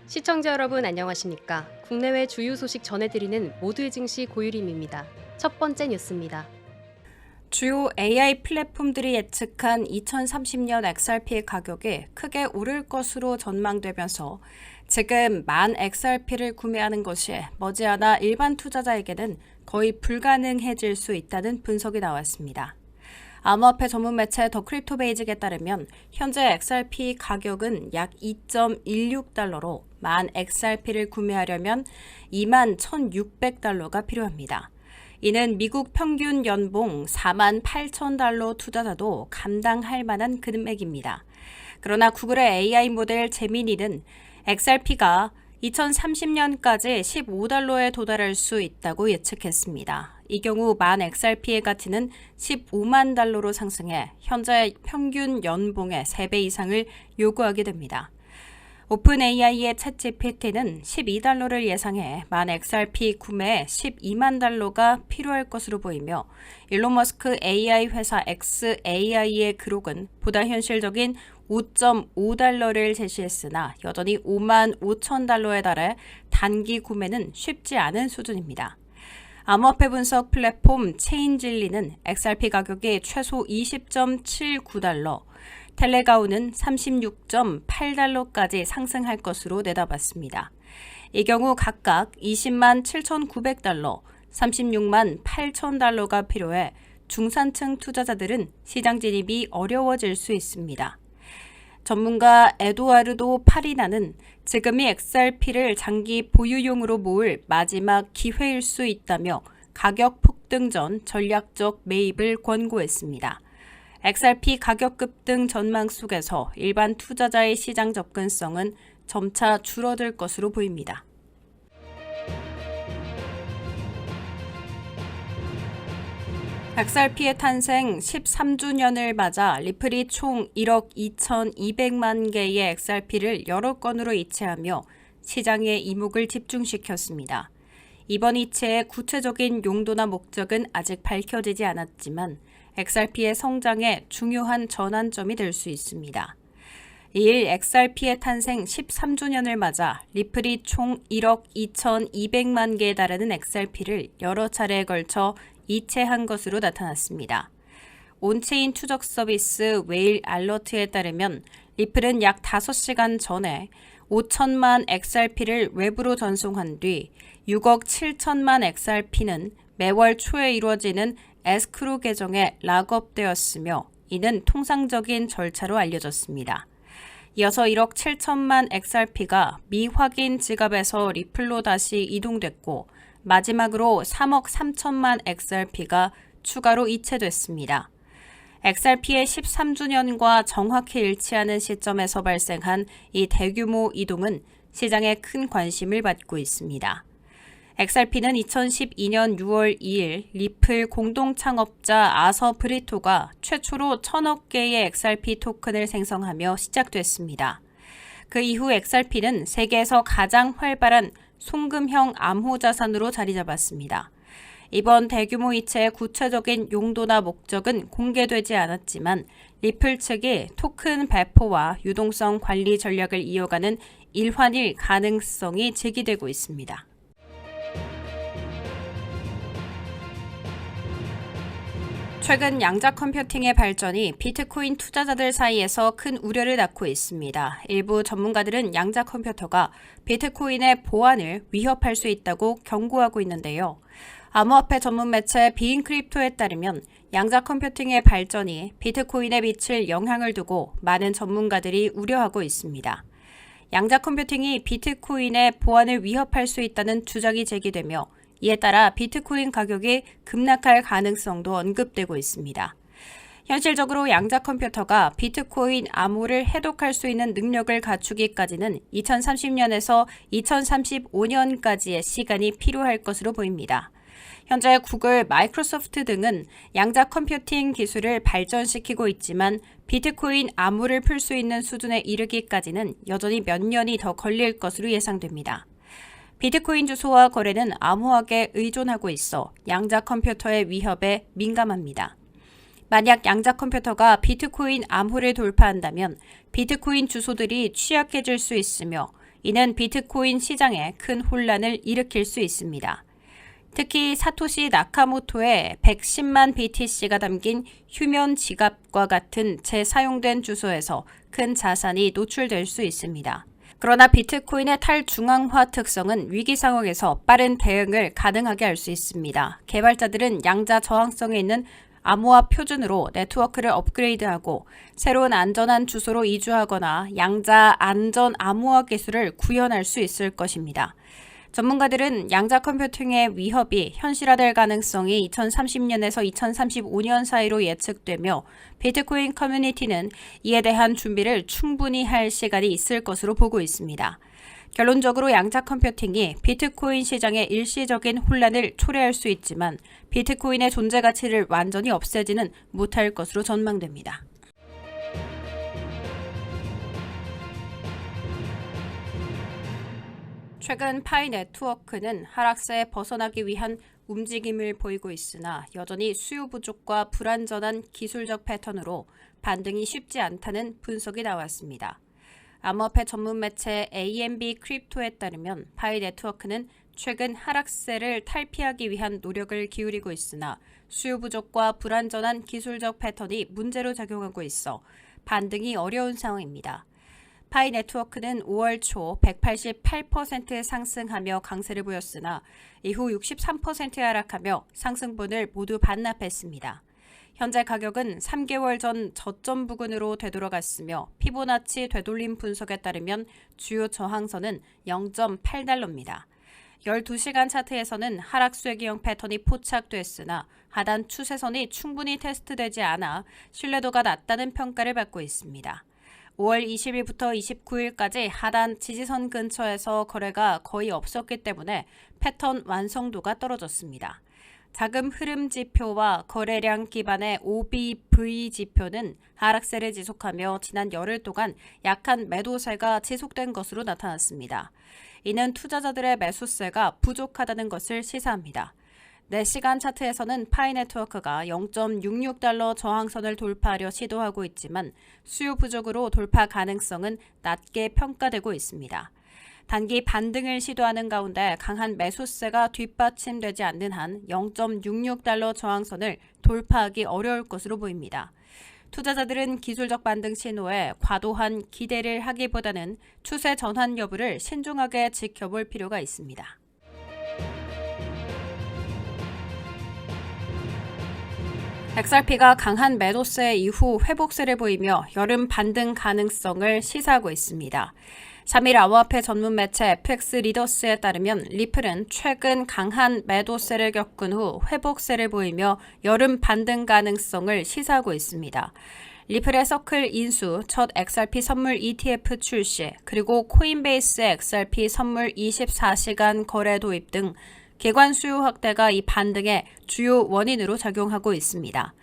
시청자 여러분 안녕하십니까? 국내외 주요 소식 전해드리는 모두의 증시 고유림입니다. 첫 번째 뉴스입니다. 주요 AI 플랫폼들이 예측한 2030년 XRP의 가격이 크게 오를 것으로 전망되면서 지금 만 XRP를 구매하는 것이 머지않아 일반 투자자에게는 거의 불가능해질 수 있다는 분석이 나왔습니다. 암호화폐 전문 매체 더 크립토 베이직에 따르면 현재 XRP 가격은 약 2.16달러로 만 XRP를 구매하려면 21,600달러가 필요합니다. 이는 미국 평균 연봉 48,000달러 투자자도 감당할 만한 금액입니다. 그러나 구글의 AI 모델 제미니는 XRP가 2030년까지 15달러에 도달할 수 있다고 예측했습니다. 이 경우 만 XRP의 가치는 15만 달러로 상승해 현재 평균 연봉의 3배 이상을 요구하게 됩니다. 오픈AI의 챗GPT는 12달러를 예상해 만 XRP 구매에 12만 달러가 필요할 것으로 보이며 일론 머스크 AI 회사 xAI의 그룹은 보다 현실적인 5.5달러를 제시했으나 여전히 5만 5천 달러에 달해 단기 구매는 쉽지 않은 수준입니다. 암호화폐 분석 플랫폼 체인질리는 XRP 가격이 최소 20.79달러, 텔레가오는 36.8달러까지 상승할 것으로 내다봤습니다. 이 경우 각각 20만 7,900달러, 36만 8,000달러가 필요해 중산층 투자자들은 시장 진입이 어려워질 수 있습니다. 전문가 에두아르도 파리나는 지금이 XRP를 장기 보유용으로 모을 마지막 기회일 수 있다며 가격 폭등 전 전략적 매입을 권고했습니다. XRP 가격 급등 전망 속에서 일반 투자자의 시장 접근성은 점차 줄어들 것으로 보입니다. XRP의 탄생 13주년을 맞아 리플이 총 1억 2,200만 개의 XRP를 여러 건으로 이체하며 시장의 이목을 집중시켰습니다. 이번 이체의 구체적인 용도나 목적은 아직 밝혀지지 않았지만 XRP의 성장에 중요한 전환점이 될 수 있습니다. 이일 XRP의 탄생 13주년을 맞아 리플이 총 1억 2,200만 개에 달하는 XRP를 여러 차례에 걸쳐 이체한 것으로 나타났습니다. 온체인 추적 서비스 웨일 알러트에 따르면 리플은 약 5시간 전에 5천만 XRP를 외부로 전송한 뒤 6억 7천만 XRP는 매월 초에 이루어지는 에스크로 계정에 락업되었으며 이는 통상적인 절차로 알려졌습니다. 이어서 1억 7천만 XRP가 미확인 지갑에서 리플로 다시 이동됐고 마지막으로 3억 3천만 XRP가 추가로 이체됐습니다. XRP의 13주년과 정확히 일치하는 시점에서 발생한 이 대규모 이동은 시장에 큰 관심을 받고 있습니다. XRP는 2012년 6월 2일 리플 공동 창업자 아서 브리토가 최초로 1,000억 개의 XRP 토큰을 생성하며 시작됐습니다. 그 이후 XRP는 세계에서 가장 활발한 송금형 암호 자산으로 자리 잡았습니다. 이번 대규모 이체의 구체적인 용도나 목적은 공개되지 않았지만 리플 측이 토큰 배포와 유동성 관리 전략을 이어가는 일환일 가능성이 제기되고 있습니다. 최근 양자 컴퓨팅의 발전이 비트코인 투자자들 사이에서 큰 우려를 낳고 있습니다. 일부 전문가들은 양자 컴퓨터가 비트코인의 보안을 위협할 수 있다고 경고하고 있는데요. 암호화폐 전문 매체 비인크립토에 따르면 양자 컴퓨팅의 발전이 비트코인에 미칠 영향을 두고 많은 전문가들이 우려하고 있습니다. 양자 컴퓨팅이 비트코인의 보안을 위협할 수 있다는 주장이 제기되며 이에 따라 비트코인 가격이 급락할 가능성도 언급되고 있습니다. 현실적으로 양자 컴퓨터가 비트코인 암호를 해독할 수 있는 능력을 갖추기까지는 2030년에서 2035년까지의 시간이 필요할 것으로 보입니다. 현재 구글, 마이크로소프트 등은 양자 컴퓨팅 기술을 발전시키고 있지만 비트코인 암호를 풀 수 있는 수준에 이르기까지는 여전히 몇 년이 더 걸릴 것으로 예상됩니다. 비트코인 주소와 거래는 암호학에 의존하고 있어 양자 컴퓨터의 위협에 민감합니다. 만약 양자 컴퓨터가 비트코인 암호를 돌파한다면 비트코인 주소들이 취약해질 수 있으며 이는 비트코인 시장에 큰 혼란을 일으킬 수 있습니다. 특히 사토시 나카모토의 110만 BTC가 담긴 휴면 지갑과 같은 재사용된 주소에서 큰 자산이 노출될 수 있습니다. 그러나 비트코인의 탈중앙화 특성은 위기 상황에서 빠른 대응을 가능하게 할 수 있습니다. 개발자들은 양자 저항성에 있는 암호화 표준으로 네트워크를 업그레이드하고 새로운 안전한 주소로 이주하거나 양자 안전 암호화 기술을 구현할 수 있을 것입니다. 전문가들은 양자 컴퓨팅의 위협이 현실화될 가능성이 2030년에서 2035년 사이로 예측되며 비트코인 커뮤니티는 이에 대한 준비를 충분히 할 시간이 있을 것으로 보고 있습니다. 결론적으로 양자 컴퓨팅이 비트코인 시장의 일시적인 혼란을 초래할 수 있지만 비트코인의 존재 가치를 완전히 없애지는 못할 것으로 전망됩니다. 최근 파이 네트워크는 하락세에 벗어나기 위한 움직임을 보이고 있으나 여전히 수요 부족과 불안전한 기술적 패턴으로 반등이 쉽지 않다는 분석이 나왔습니다. 암호화폐 전문 매체 AMB 크립토에 따르면 파이 네트워크는 최근 하락세를 탈피하기 위한 노력을 기울이고 있으나 수요 부족과 불안전한 기술적 패턴이 문제로 작용하고 있어 반등이 어려운 상황입니다. 파이 네트워크는 5월 초 188% 상승하며 강세를 보였으나 이후 63% 하락하며 상승분을 모두 반납했습니다. 현재 가격은 3개월 전 저점 부근으로 되돌아갔으며 피보나치 되돌림 분석에 따르면 주요 저항선은 0.8달러입니다. 12시간 차트에서는 하락 쐐기형 패턴이 포착됐으나 하단 추세선이 충분히 테스트되지 않아 신뢰도가 낮다는 평가를 받고 있습니다. 5월 20일부터 29일까지 하단 지지선 근처에서 거래가 거의 없었기 때문에 패턴 완성도가 떨어졌습니다. 자금 흐름 지표와 거래량 기반의 OBV 지표는 하락세를 지속하며 지난 열흘 동안 약한 매도세가 지속된 것으로 나타났습니다. 이는 투자자들의 매수세가 부족하다는 것을 시사합니다. 4시간 차트에서는 파이 네트워크가 0.66달러 저항선을 돌파하려 시도하고 있지만 수요 부족으로 돌파 가능성은 낮게 평가되고 있습니다. 단기 반등을 시도하는 가운데 강한 매수세가 뒷받침되지 않는 한 0.66달러 저항선을 돌파하기 어려울 것으로 보입니다. 투자자들은 기술적 반등 신호에 과도한 기대를 하기보다는 추세 전환 여부를 신중하게 지켜볼 필요가 있습니다. XRP가 강한 매도세 이후 회복세를 보이며 여름 반등 가능성을 시사하고 있습니다. 3일 암호화폐 전문 매체 FX 리더스에 따르면 리플은 최근 강한 매도세를 겪은 후 회복세를 보이며 여름 반등 가능성을 시사하고 있습니다. 리플의 서클 인수, 첫 XRP 선물 ETF 출시, 그리고 코인베이스의 XRP 선물 24시간 거래 도입 등 기관 수요 확대가 이 반등의 주요 원인으로 작용하고 있습니다.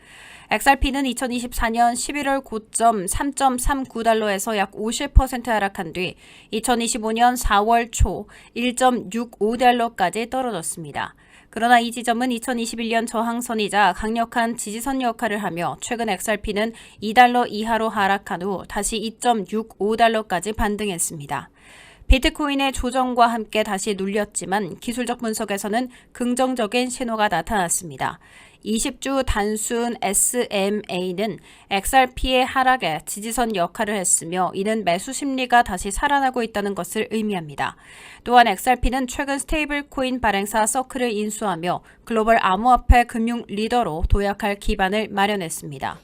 XRP는 2024년 11월 고점 3.39달러에서 약 50% 하락한 뒤 2025년 4월 초 1.65달러까지 떨어졌습니다. 그러나 이 지점은 2021년 저항선이자 강력한 지지선 역할을 하며 최근 XRP는 2달러 이하로 하락한 후 다시 2.65달러까지 반등했습니다. 비트코인의 조정과 함께 다시 눌렸지만 기술적 분석에서는 긍정적인 신호가 나타났습니다. 20주 단순 SMA는 XRP의 하락에 지지선 역할을 했으며 이는 매수 심리가 다시 살아나고 있다는 것을 의미합니다. 또한 XRP는 최근 스테이블 코인 발행사 서클을 인수하며 글로벌 암호화폐 금융 리더로 도약할 기반을 마련했습니다.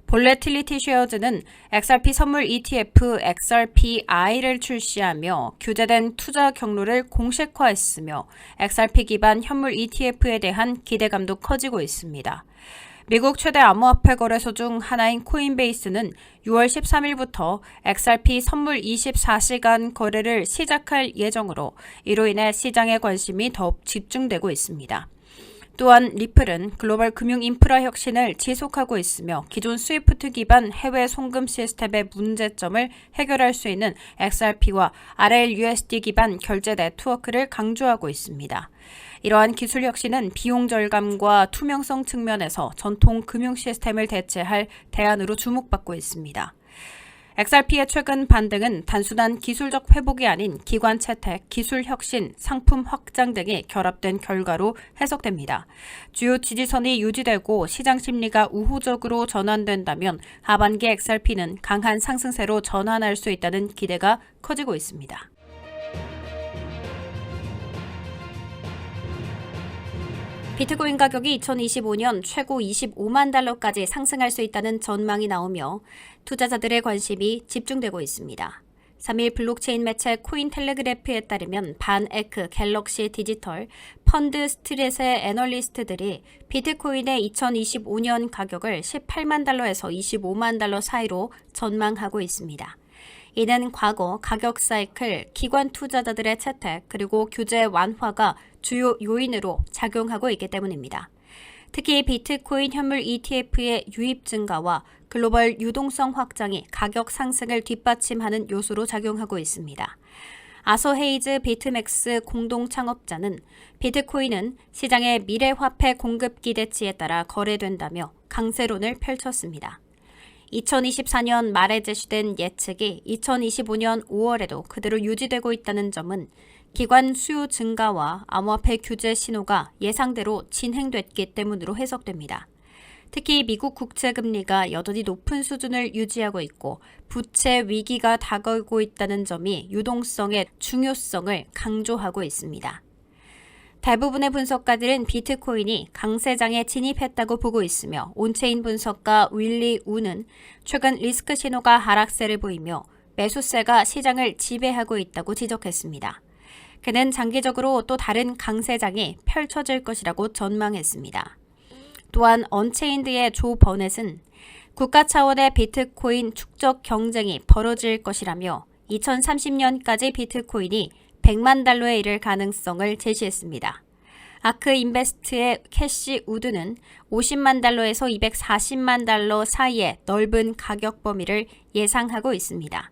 볼래틸리티 쉐어즈는 XRP 선물 ETF XRPI를 출시하며 규제된 투자 경로를 공식화했으며 XRP 기반 현물 ETF에 대한 기대감도 커지고 있습니다. 미국 최대 암호화폐 거래소 중 하나인 코인베이스는 6월 13일부터 XRP 선물 24시간 거래를 시작할 예정으로 이로 인해 시장의 관심이 더욱 집중되고 있습니다. 또한 리플은 글로벌 금융 인프라 혁신을 지속하고 있으며 기존 스위프트 기반 해외 송금 시스템의 문제점을 해결할 수 있는 XRP와 RLUSD 기반 결제 네트워크를 강조하고 있습니다. 이러한 기술 혁신은 비용 절감과 투명성 측면에서 전통 금융 시스템을 대체할 대안으로 주목받고 있습니다. XRP의 최근 반등은 단순한 기술적 회복이 아닌 기관 채택, 기술 혁신, 상품 확장 등이 결합된 결과로 해석됩니다. 주요 지지선이 유지되고 시장 심리가 우호적으로 전환된다면 하반기 XRP는 강한 상승세로 전환할 수 있다는 기대가 커지고 있습니다. 비트코인 가격이 2025년 최고 25만 달러까지 상승할 수 있다는 전망이 나오며 투자자들의 관심이 집중되고 있습니다. 3일 블록체인 매체 코인텔레그래프에 따르면 반에크, 갤럭시 디지털, 펀드 스트릿의 애널리스트들이 비트코인의 2025년 가격을 18만 달러에서 25만 달러 사이로 전망하고 있습니다. 이는 과거 가격 사이클, 기관 투자자들의 채택, 그리고 규제 완화가 주요 요인으로 작용하고 있기 때문입니다. 특히 비트코인 현물 ETF의 유입 증가와 글로벌 유동성 확장이 가격 상승을 뒷받침하는 요소로 작용하고 있습니다. 아서 헤이즈 비트맥스 공동 창업자는 비트코인은 시장의 미래 화폐 공급 기대치에 따라 거래된다며 강세론을 펼쳤습니다. 2024년 말에 제시된 예측이 2025년 5월에도 그대로 유지되고 있다는 점은 기관 수요 증가와 암호화폐 규제 신호가 예상대로 진행됐기 때문으로 해석됩니다. 특히 미국 국채금리가 여전히 높은 수준을 유지하고 있고 부채 위기가 다가오고 있다는 점이 유동성의 중요성을 강조하고 있습니다. 대부분의 분석가들은 비트코인이 강세장에 진입했다고 보고 있으며 온체인 분석가 윌리 우는 최근 리스크 신호가 하락세를 보이며 매수세가 시장을 지배하고 있다고 지적했습니다. 그는 장기적으로 또 다른 강세장이 펼쳐질 것이라고 전망했습니다. 또한 언체인드의 조 버넷은 국가 차원의 비트코인 축적 경쟁이 벌어질 것이라며 2030년까지 비트코인이 100만 달러에 이를 가능성을 제시했습니다. 아크 인베스트의 캐시 우드는 50만 달러에서 240만 달러 사이의 넓은 가격 범위를 예상하고 있습니다.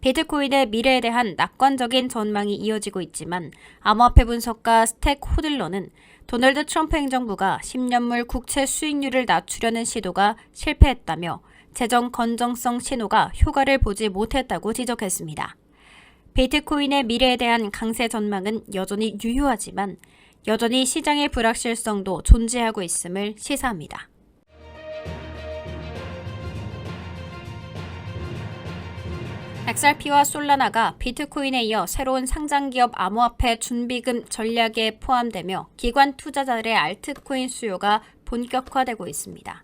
비트코인의 미래에 대한 낙관적인 전망이 이어지고 있지만 암호화폐 분석가 스택 호들러는 도널드 트럼프 행정부가 10년물 국채 수익률을 낮추려는 시도가 실패했다며 재정 건전성 신호가 효과를 보지 못했다고 지적했습니다. 비트코인의 미래에 대한 강세 전망은 여전히 유효하지만 여전히 시장의 불확실성도 존재하고 있음을 시사합니다. XRP와 솔라나가 비트코인에 이어 새로운 상장기업 암호화폐 준비금 전략에 포함되며 기관 투자자들의 알트코인 수요가 본격화되고 있습니다.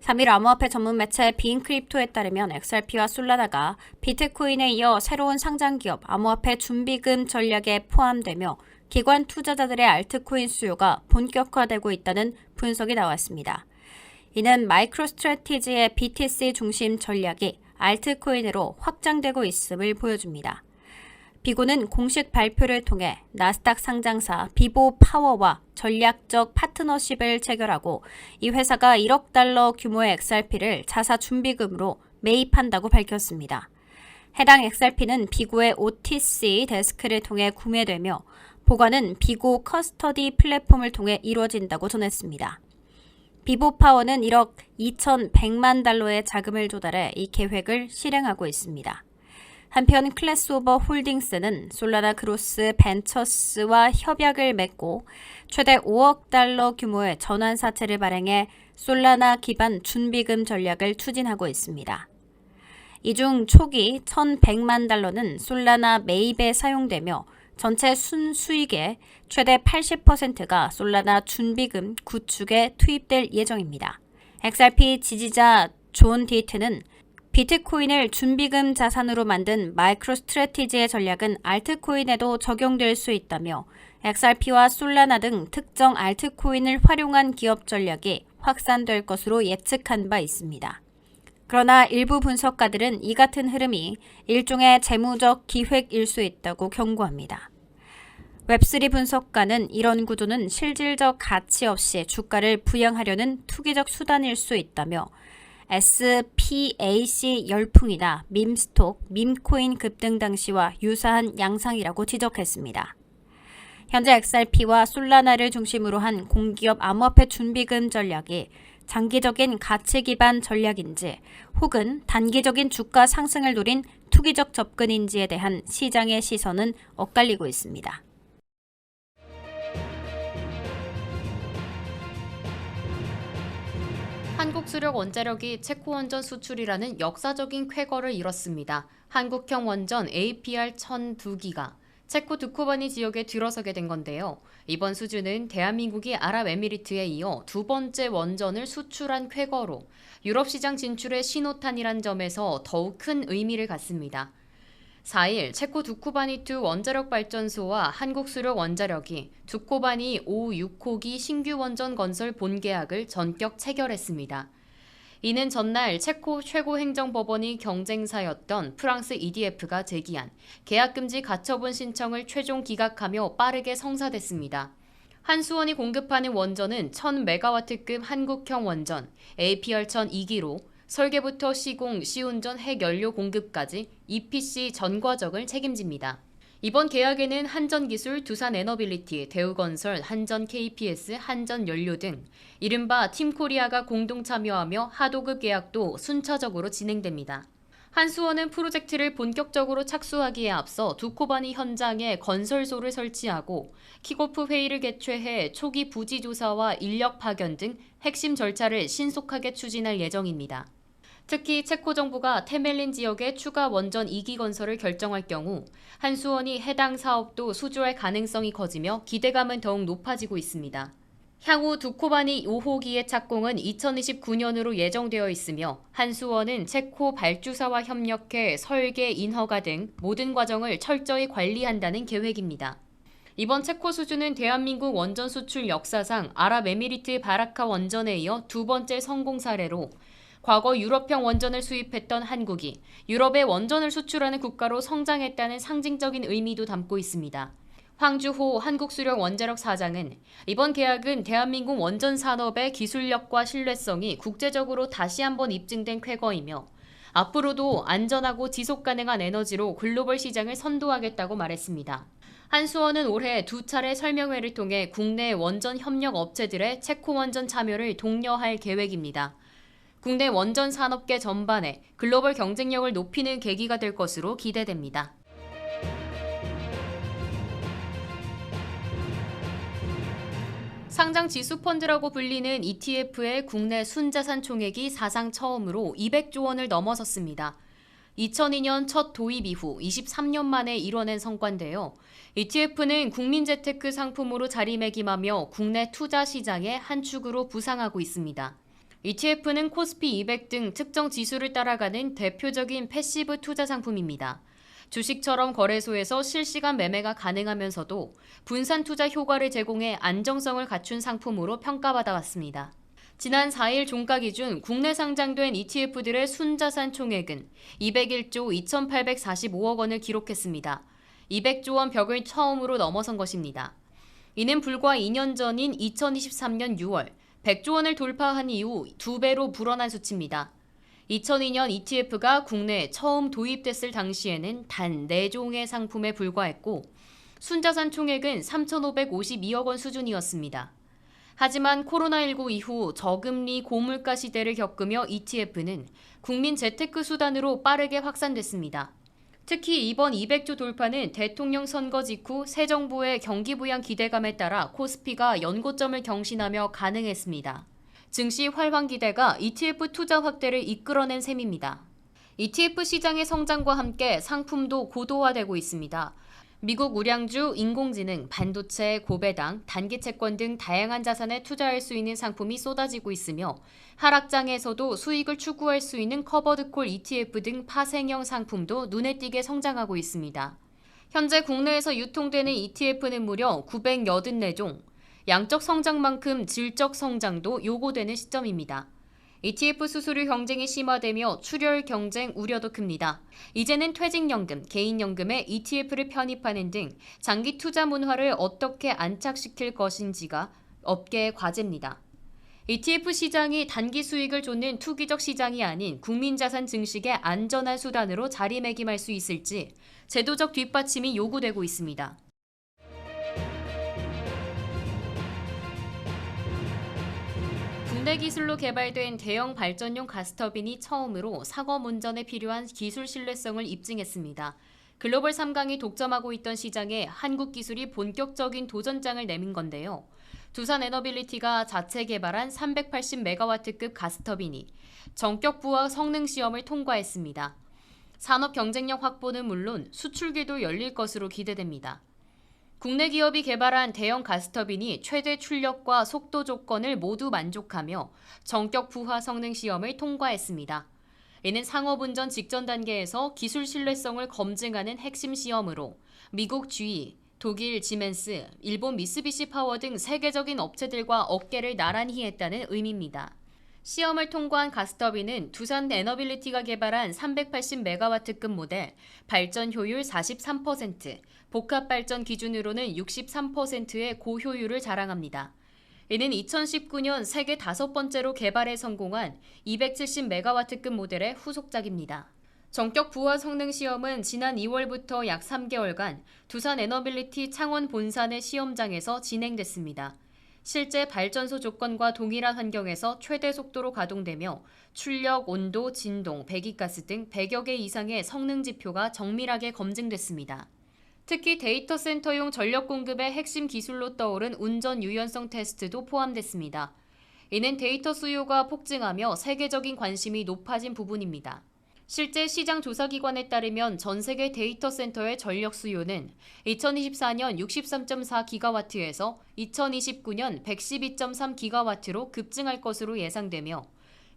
3일 암호화폐 전문 매체 비인크립토에 따르면 XRP와 솔라나가 비트코인에 이어 새로운 상장기업 암호화폐 준비금 전략에 포함되며 기관 투자자들의 알트코인 수요가 본격화되고 있다는 분석이 나왔습니다. 이는 마이크로스트래티지의 BTC 중심 전략이 알트코인으로 확장되고 있음을 보여줍니다. 비고는 공식 발표를 통해 나스닥 상장사 비보파워와 전략적 파트너십을 체결하고 이 회사가 1억 달러 규모의 XRP를 자사 준비금으로 매입한다고 밝혔습니다. 해당 XRP는 비고의 OTC 데스크를 통해 구매되며 보관은 비고 커스터디 플랫폼을 통해 이루어진다고 전했습니다. 비보파워는 1억 2,100만 달러의 자금을 조달해 이 계획을 실행하고 있습니다. 한편 클래스오버 홀딩스는 솔라나 그로스 벤처스와 협약을 맺고 최대 5억 달러 규모의 전환사채를 발행해 솔라나 기반 준비금 전략을 추진하고 있습니다. 이 중 초기 1,100만 달러는 솔라나 매입에 사용되며 전체 순수익의 최대 80%가 솔라나 준비금 구축에 투입될 예정입니다. XRP 지지자 존 디트는 비트코인을 준비금 자산으로 만든 마이크로스트래티지의 전략은 알트코인에도 적용될 수 있다며 XRP와 솔라나 등 특정 알트코인을 활용한 기업 전략이 확산될 것으로 예측한 바 있습니다. 그러나 일부 분석가들은 이 같은 흐름이 일종의 재무적 기획일 수 있다고 경고합니다. 웹3 분석가는 이런 구조는 실질적 가치 없이 주가를 부양하려는 투기적 수단일 수 있다며 SPAC 열풍이나 밈스톡, 밈코인 급등 당시와 유사한 양상이라고 지적했습니다. 현재 XRP와 솔라나를 중심으로 한 공기업 암호화폐 준비금 전략이 장기적인 가치 기반 전략인지 혹은 단기적인 주가 상승을 노린 투기적 접근인지에 대한 시장의 시선은 엇갈리고 있습니다. 한국수력 원자력이 체코 원전 수출이라는 역사적인 쾌거를 이뤘습니다. 한국형 원전 APR-1000 2기가 체코 두코바니 지역에 들어서게 된 건데요. 이번 수주는 대한민국이 아랍에미리트에 이어 두 번째 원전을 수출한 쾌거로 유럽 시장 진출의 신호탄이란 점에서 더욱 큰 의미를 갖습니다. 4일 체코 두코바니2 원자력 발전소와 한국수력 원자력이 두코바니 5, 6호기 신규 원전 건설 본계약을 전격 체결했습니다. 이는 전날 체코 최고행정법원이 경쟁사였던 프랑스 EDF가 제기한 계약금지 가처분 신청을 최종 기각하며 빠르게 성사됐습니다. 한수원이 공급하는 원전은 1000메가와트급 한국형 원전 APR-1000 2기로 설계부터 시공, 시운전, 핵연료 공급까지 EPC 전 과정을 책임집니다. 이번 계약에는 한전기술, 두산에너빌리티, 대우건설, 한전 KPS, 한전연료 등 이른바 팀코리아가 공동 참여하며 하도급 계약도 순차적으로 진행됩니다. 한수원은 프로젝트를 본격적으로 착수하기에 앞서 두코바니 현장에 건설소를 설치하고 킥오프 회의를 개최해 초기 부지 조사와 인력 파견 등 핵심 절차를 신속하게 추진할 예정입니다. 특히 체코 정부가 테멜린 지역의 추가 원전 2기 건설을 결정할 경우 한수원이 해당 사업도 수주할 가능성이 커지며 기대감은 더욱 높아지고 있습니다. 향후 두코바니 5호기의 착공은 2029년으로 예정되어 있으며 한수원은 체코 발주사와 협력해 설계, 인허가 등 모든 과정을 철저히 관리한다는 계획입니다. 이번 체코 수주는 대한민국 원전 수출 역사상 아랍에미리트 바라카 원전에 이어 두 번째 성공 사례로 과거 유럽형 원전을 수입했던 한국이 유럽의 원전을 수출하는 국가로 성장했다는 상징적인 의미도 담고 있습니다. 황주호 한국수력 원자력 사장은 이번 계약은 대한민국 원전 산업의 기술력과 신뢰성이 국제적으로 다시 한번 입증된 쾌거이며 앞으로도 안전하고 지속가능한 에너지로 글로벌 시장을 선도하겠다고 말했습니다. 한수원은 올해 두 차례 설명회를 통해 국내 원전 협력 업체들의 체코 원전 참여를 독려할 계획입니다. 국내 원전 산업계 전반에 글로벌 경쟁력을 높이는 계기가 될 것으로 기대됩니다. 상장 지수펀드라고 불리는 ETF의 국내 순자산 총액이 사상 처음으로 200조 원을 넘어섰습니다. 2002년 첫 도입 이후 23년 만에 이뤄낸 성과인데요. ETF는 국민재테크 상품으로 자리매김하며 국내 투자 시장의 한 축으로 부상하고 있습니다. ETF는 코스피 200 등 특정 지수를 따라가는 대표적인 패시브 투자 상품입니다. 주식처럼 거래소에서 실시간 매매가 가능하면서도 분산 투자 효과를 제공해 안정성을 갖춘 상품으로 평가받아 왔습니다. 지난 4일 종가 기준 국내 상장된 ETF들의 순자산 총액은 201조 2,845억 원을 기록했습니다. 200조 원 벽을 처음으로 넘어선 것입니다. 이는 불과 2년 전인 2023년 6월 100조 원을 돌파한 이후 2배로 불어난 수치입니다. 2002년 ETF가 국내에 처음 도입됐을 당시에는 단 4종의 상품에 불과했고 순자산 총액은 3,552억 원 수준이었습니다. 하지만 코로나19 이후 저금리 고물가 시대를 겪으며 ETF는 국민 재테크 수단으로 빠르게 확산됐습니다. 특히 이번 200조 돌파는 대통령 선거 직후 새 정부의 경기 부양 기대감에 따라 코스피가 연고점을 경신하며 가능했습니다. 증시 활황 기대가 ETF 투자 확대를 이끌어낸 셈입니다. ETF 시장의 성장과 함께 상품도 고도화되고 있습니다. 미국 우량주, 인공지능, 반도체, 고배당, 단기 채권 등 다양한 자산에 투자할 수 있는 상품이 쏟아지고 있으며 하락장에서도 수익을 추구할 수 있는 커버드콜 ETF 등 파생형 상품도 눈에 띄게 성장하고 있습니다. 현재 국내에서 유통되는 ETF는 무려 984종, 양적 성장만큼 질적 성장도 요구되는 시점입니다. ETF 수수료 경쟁이 심화되며 출혈 경쟁 우려도 큽니다. 이제는 퇴직연금, 개인연금에 ETF를 편입하는 등 장기 투자 문화를 어떻게 안착시킬 것인지가 업계의 과제입니다. ETF 시장이 단기 수익을 쫓는 투기적 시장이 아닌 국민자산 증식의 안전한 수단으로 자리매김할 수 있을지 제도적 뒷받침이 요구되고 있습니다. 국내 기술로 개발된 대형 발전용 가스터빈이 처음으로 상업 운전에 필요한 기술 신뢰성을 입증했습니다. 글로벌 3강이 독점하고 있던 시장에 한국 기술이 본격적인 도전장을 내민 건데요. 두산 에너빌리티가 자체 개발한 380메가와트급 가스터빈이 전격 부하 성능 시험을 통과했습니다. 산업 경쟁력 확보는 물론 수출기도 열릴 것으로 기대됩니다. 국내 기업이 개발한 대형 가스터빈이 최대 출력과 속도 조건을 모두 만족하며 전격 부하 성능 시험을 통과했습니다. 이는 상업운전 직전 단계에서 기술 신뢰성을 검증하는 핵심 시험으로 미국 GE, 독일 지멘스, 일본 미쓰비시 파워 등 세계적인 업체들과 어깨를 나란히 했다는 의미입니다. 시험을 통과한 가스터빈은 두산 에너빌리티가 개발한 380메가와트급 모델, 발전 효율 43%, 복합 발전 기준으로는 63%의 고효율을 자랑합니다. 이는 2019년 세계 5번째로 개발에 성공한 270메가와트급 모델의 후속작입니다. 전격 부하 성능 시험은 지난 2월부터 약 3개월간 두산 에너빌리티 창원 본사 내 시험장에서 진행됐습니다. 실제 발전소 조건과 동일한 환경에서 최대 속도로 가동되며 출력, 온도, 진동, 배기가스 등 100여 개 이상의 성능 지표가 정밀하게 검증됐습니다. 특히 데이터 센터용 전력 공급의 핵심 기술로 떠오른 운전 유연성 테스트도 포함됐습니다. 이는 데이터 수요가 폭증하며 세계적인 관심이 높아진 부분입니다. 실제 시장 조사기관에 따르면 전 세계 데이터 센터의 전력 수요는 2024년 63.4기가와트에서 2029년 112.3기가와트로 급증할 것으로 예상되며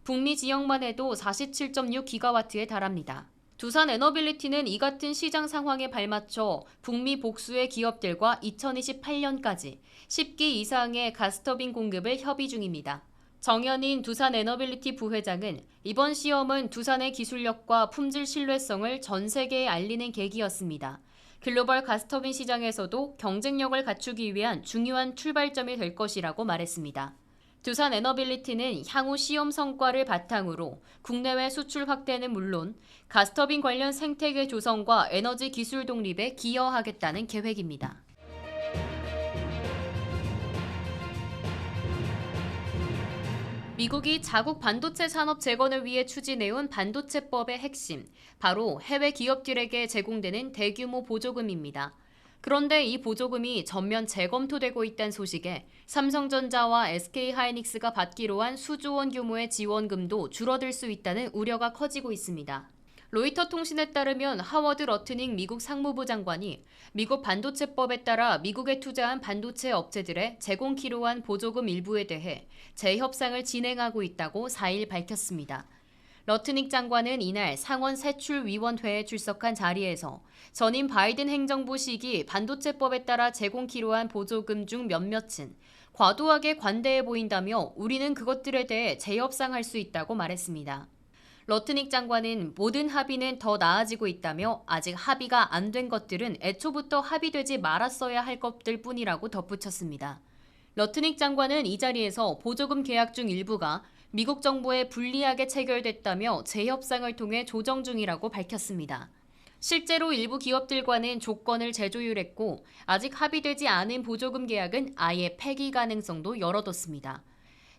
북미 지역만 해도 47.6기가와트에 달합니다. 두산 에너빌리티는 이 같은 시장 상황에 발맞춰 북미 복수의 기업들과 2028년까지 10기 이상의 가스터빈 공급을 협의 중입니다. 정현인 두산 에너빌리티 부회장은 이번 시험은 두산의 기술력과 품질 신뢰성을 전 세계에 알리는 계기였습니다. 글로벌 가스터빈 시장에서도 경쟁력을 갖추기 위한 중요한 출발점이 될 것이라고 말했습니다. 두산 에너빌리티는 향후 시험 성과를 바탕으로 국내외 수출 확대는 물론 가스터빈 관련 생태계 조성과 에너지 기술 독립에 기여하겠다는 계획입니다. 미국이 자국 반도체 산업 재건을 위해 추진해온 반도체법의 핵심, 바로 해외 기업들에게 제공되는 대규모 보조금입니다. 그런데 이 보조금이 전면 재검토되고 있다는 소식에 삼성전자와 SK하이닉스가 받기로 한 수조 원 규모의 지원금도 줄어들 수 있다는 우려가 커지고 있습니다. 로이터 통신에 따르면 하워드 러트닉 미국 상무부 장관이 미국 반도체법에 따라 미국에 투자한 반도체 업체들의 제공키로 한 보조금 일부에 대해 재협상을 진행하고 있다고 4일 밝혔습니다. 러트닉 장관은 이날 상원 세출위원회에 출석한 자리에서 전임 바이든 행정부 시기 반도체법에 따라 제공키로 한 보조금 중 몇몇은 과도하게 관대해 보인다며 우리는 그것들에 대해 재협상할 수 있다고 말했습니다. 러트닉 장관은 모든 합의는 더 나아지고 있다며 아직 합의가 안 된 것들은 애초부터 합의되지 말았어야 할 것들 뿐이라고 덧붙였습니다. 러트닉 장관은 이 자리에서 보조금 계약 중 일부가 미국 정부에 불리하게 체결됐다며 재협상을 통해 조정 중이라고 밝혔습니다. 실제로 일부 기업들과는 조건을 재조율했고 아직 합의되지 않은 보조금 계약은 아예 폐기 가능성도 열어뒀습니다.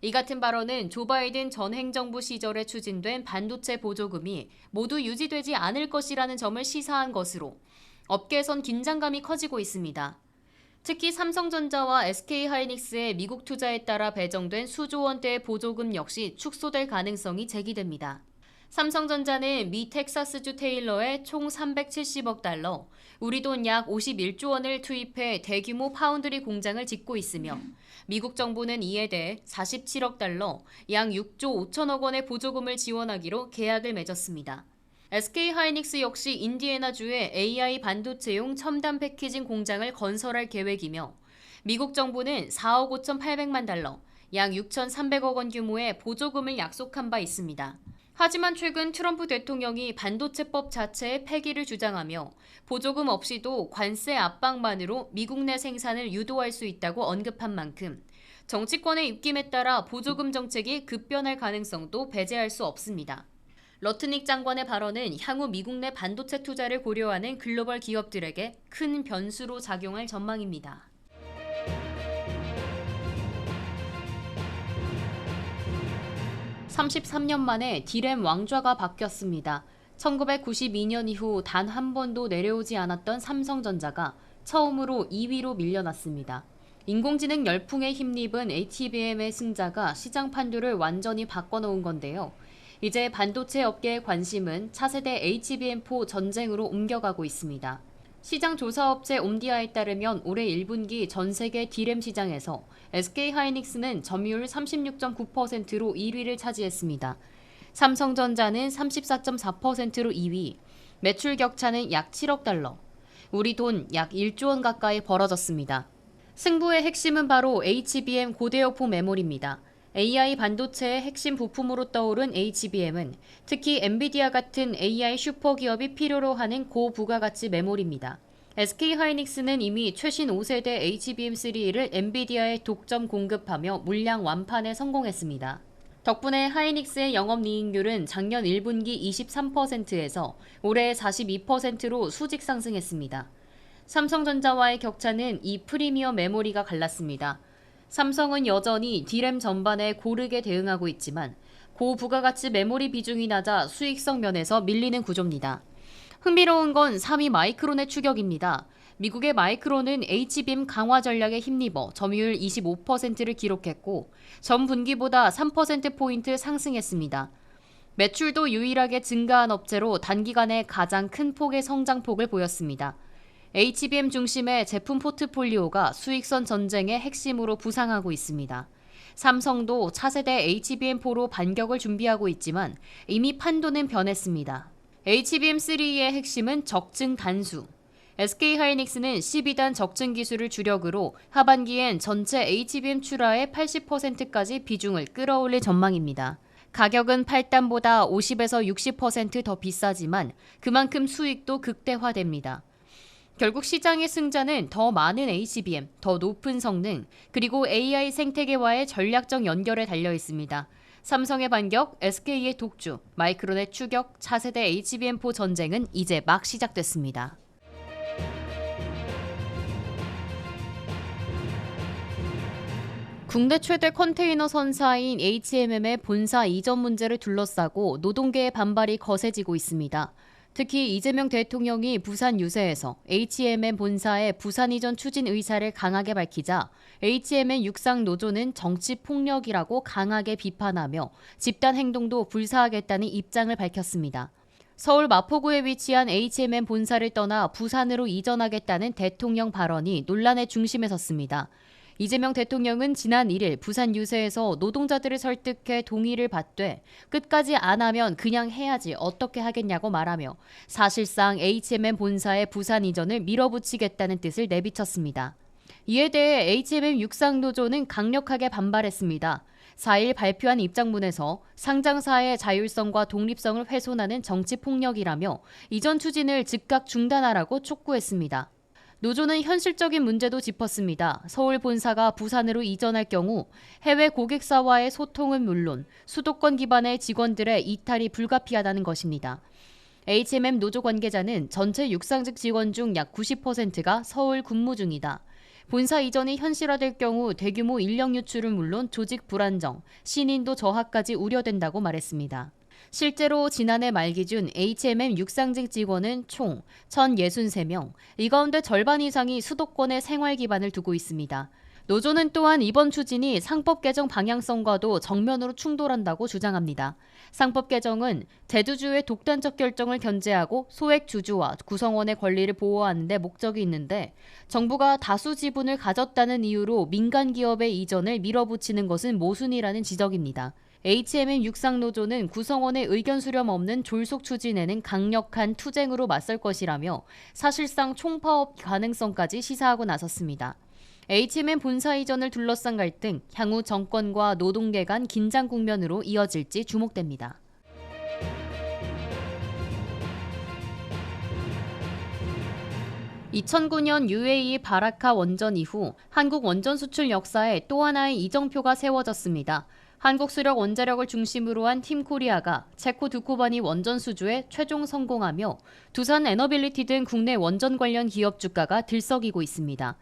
이 같은 발언은 조 바이든 전 행정부 시절에 추진된 반도체 보조금이 모두 유지되지 않을 것이라는 점을 시사한 것으로 업계에선 긴장감이 커지고 있습니다. 특히 삼성전자와 SK하이닉스의 미국 투자에 따라 배정된 수조 원대의 보조금 역시 축소될 가능성이 제기됩니다. 삼성전자는 미 텍사스주 테일러에 총 370억 달러, 우리 돈 약 51조 원을 투입해 대규모 파운드리 공장을 짓고 있으며 미국 정부는 이에 대해 47억 달러, 약 6조 5천억 원의 보조금을 지원하기로 계약을 맺었습니다. SK하이닉스 역시 인디애나주에 AI 반도체용 첨단 패키징 공장을 건설할 계획이며 미국 정부는 4억 5,800만 달러, 약 6,300억 원 규모의 보조금을 약속한 바 있습니다. 하지만 최근 트럼프 대통령이 반도체법 자체의 폐기를 주장하며 보조금 없이도 관세 압박만으로 미국 내 생산을 유도할 수 있다고 언급한 만큼 정치권의 입김에 따라 보조금 정책이 급변할 가능성도 배제할 수 없습니다. 러트닉 장관의 발언은 향후 미국 내 반도체 투자를 고려하는 글로벌 기업들에게 큰 변수로 작용할 전망입니다. 33년 만에 디램 왕좌가 바뀌었습니다. 1992년 이후 단 한 번도 내려오지 않았던 삼성전자가 처음으로 2위로 밀려났습니다. 인공지능 열풍에 힘입은 HBM의 승자가 시장 판도를 완전히 바꿔놓은 건데요. 이제 반도체 업계의 관심은 차세대 HBM4 전쟁으로 옮겨가고 있습니다. 시장 조사업체 옴디아에 따르면 올해 1분기 전 세계 디램 시장에서 SK하이닉스는 점유율 36.9%로 1위를 차지했습니다. 삼성전자는 34.4%로 2위, 매출 격차는 약 7억 달러, 우리 돈 약 1조 원 가까이 벌어졌습니다. 승부의 핵심은 바로 HBM 고대역폭 메모리입니다. AI 반도체의 핵심 부품으로 떠오른 HBM은 특히 엔비디아 같은 AI 슈퍼 기업이 필요로 하는 고부가가치 메모리입니다. SK하이닉스는 이미 최신 5세대 HBM3를 엔비디아에 독점 공급하며 물량 완판에 성공했습니다. 덕분에 하이닉스의 영업이익률은 작년 1분기 23%에서 올해 42%로 수직 상승했습니다. 삼성전자와의 격차는 이 프리미엄 메모리가 갈랐습니다. 삼성은 여전히 디램 전반에 고르게 대응하고 있지만 고부가가치 메모리 비중이 낮아 수익성 면에서 밀리는 구조입니다. 흥미로운 건 3위 마이크론의 추격입니다. 미국의 마이크론은 HBM 강화 전략에 힘입어 점유율 25%를 기록했고 전 분기보다 3%포인트 상승했습니다. 매출도 유일하게 증가한 업체로 단기간에 가장 큰 폭의 성장폭을 보였습니다. HBM 중심의 제품 포트폴리오가 수익선 전쟁의 핵심으로 부상하고 있습니다. 삼성도 차세대 HBM4로 반격을 준비하고 있지만 이미 판도는 변했습니다. HBM3의 핵심은 적증 단수. SK하이닉스는 12단 적증 기술을 주력으로 하반기엔 전체 HBM 출하의 80%까지 비중을 끌어올릴 전망입니다. 가격은 8단보다 50에서 60% 더 비싸지만 그만큼 수익도 극대화됩니다. 결국 시장의 승자는 더 많은 HBM, 더 높은 성능, 그리고 AI 생태계와의 전략적 연결에 달려 있습니다. 삼성의 반격, SK의 독주, 마이크론의 추격, 차세대 HBM4 전쟁은 이제 막 시작됐습니다. 국내 최대 컨테이너 선사인 HMM의 본사 이전 문제를 둘러싸고 노동계의 반발이 거세지고 있습니다. 특히 이재명 대통령이 부산 유세에서 HMM 본사의 부산 이전 추진 의사를 강하게 밝히자 HMM 육상 노조는 정치 폭력이라고 강하게 비판하며 집단 행동도 불사하겠다는 입장을 밝혔습니다. 서울 마포구에 위치한 HMM 본사를 떠나 부산으로 이전하겠다는 대통령 발언이 논란의 중심에 섰습니다. 이재명 대통령은 지난 1일 부산 유세에서 노동자들을 설득해 동의를 받되 끝까지 안 하면 그냥 해야지 어떻게 하겠냐고 말하며 사실상 HMM 본사의 부산 이전을 밀어붙이겠다는 뜻을 내비쳤습니다. 이에 대해 HMM 육상노조는 강력하게 반발했습니다. 4일 발표한 입장문에서 상장사의 자율성과 독립성을 훼손하는 정치폭력이라며 이전 추진을 즉각 중단하라고 촉구했습니다. 노조는 현실적인 문제도 짚었습니다. 서울 본사가 부산으로 이전할 경우 해외 고객사와의 소통은 물론 수도권 기반의 직원들의 이탈이 불가피하다는 것입니다. HMM 노조 관계자는 전체 육상직 직원 중 약 90%가 서울 근무 중이다. 본사 이전이 현실화될 경우 대규모 인력 유출은 물론 조직 불안정, 신인도 저하까지 우려된다고 말했습니다. 실제로 지난해 말 기준 HMM 육상직 직원은 총 1,063명, 이 가운데 절반 이상이 수도권에 생활 기반을 두고 있습니다. 노조는 또한 이번 추진이 상법 개정 방향성과도 정면으로 충돌한다고 주장합니다. 상법 개정은 대주주의 독단적 결정을 견제하고 소액 주주와 구성원의 권리를 보호하는 데 목적이 있는데 정부가 다수 지분을 가졌다는 이유로 민간 기업의 이전을 밀어붙이는 것은 모순이라는 지적입니다. HMM 육상노조는 구성원의 의견 수렴 없는 졸속 추진에는 강력한 투쟁으로 맞설 것이라며 사실상 총파업 가능성까지 시사하고 나섰습니다. HMM 본사 이전을 둘러싼 갈등, 향후 정권과 노동계 간 긴장 국면으로 이어질지 주목됩니다. (2009년) UAE 바라카 원전 이후 한국 원전 수출 역사에 또 하나의 이정표가 세워졌습니다. 한국 수력 원자력을 중심으로 한 팀코리아가 체코 두코바니 원전 수주에 최종 성공하며 두산 에너빌리티 등 국내 원전 관련 기업 주가가 들썩이고 있습니다.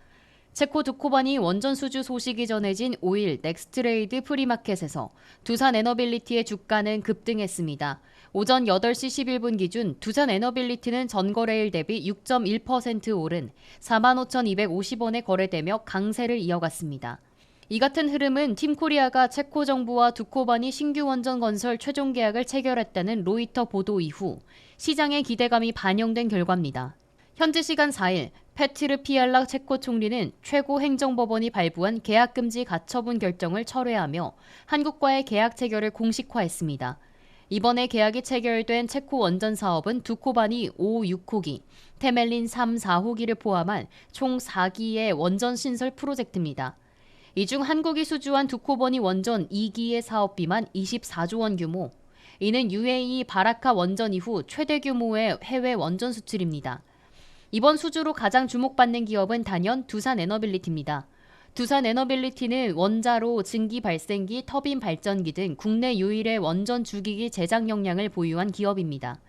체코 두코바니 원전 수주 소식이 전해진 5일 넥스트레이드 프리마켓에서 두산 에너빌리티의 주가는 급등했습니다. 오전 8시 11분 기준 두산 에너빌리티는 전거래일 대비 6.1% 오른 45,250원에 거래되며 강세를 이어갔습니다. 이 같은 흐름은 팀코리아가 체코 정부와 두코바니 신규 원전 건설 최종 계약을 체결했다는 로이터 보도 이후 시장의 기대감이 반영된 결과입니다. 현지 시간 4일 페트르 피알락 체코 총리는 최고 행정법원이 발부한 계약금지 가처분 결정을 철회하며 한국과의 계약 체결을 공식화했습니다. 이번에 계약이 체결된 체코 원전 사업은 두코바니 5, 6호기, 테멜린 3, 4호기를 포함한 총 4기의 원전 신설 프로젝트입니다. 이 중 한국이 수주한 두코바니 원전 2기의 사업비만 24조 원 규모. 이는 UAE 바라카 원전 이후 최대 규모의 해외 원전 수출입니다. 이번 수주로 가장 주목받는 기업은 단연 두산 에너빌리티입니다. 두산 에너빌리티는 원자로, 증기 발생기, 터빈 발전기 등 국내 유일의 원전 주기기 제작 역량을 보유한 기업입니다.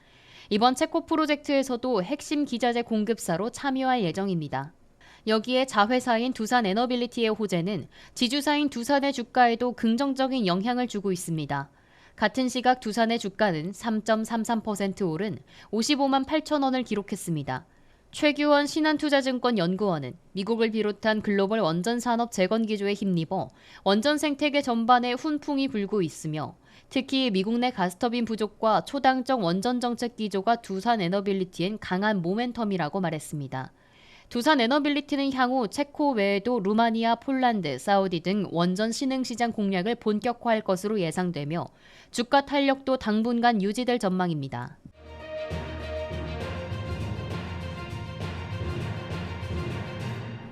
이번 체코 프로젝트에서도 핵심 기자재 공급사로 참여할 예정입니다. 여기에 자회사인 두산 에너빌리티의 호재는 지주사인 두산의 주가에도 긍정적인 영향을 주고 있습니다. 같은 시각 두산의 주가는 3.33% 오른 55만 8천 원을 기록했습니다. 최규원 신한투자증권 연구원은 미국을 비롯한 글로벌 원전 산업 재건 기조에 힘입어 원전 생태계 전반에 훈풍이 불고 있으며 특히 미국 내 가스터빈 부족과 초당적 원전 정책 기조가 두산 에너빌리티엔 강한 모멘텀이라고 말했습니다. 두산 에너빌리티는 향후 체코 외에도 루마니아, 폴란드, 사우디 등 원전 신흥시장 공략을 본격화할 것으로 예상되며 주가 탄력도 당분간 유지될 전망입니다.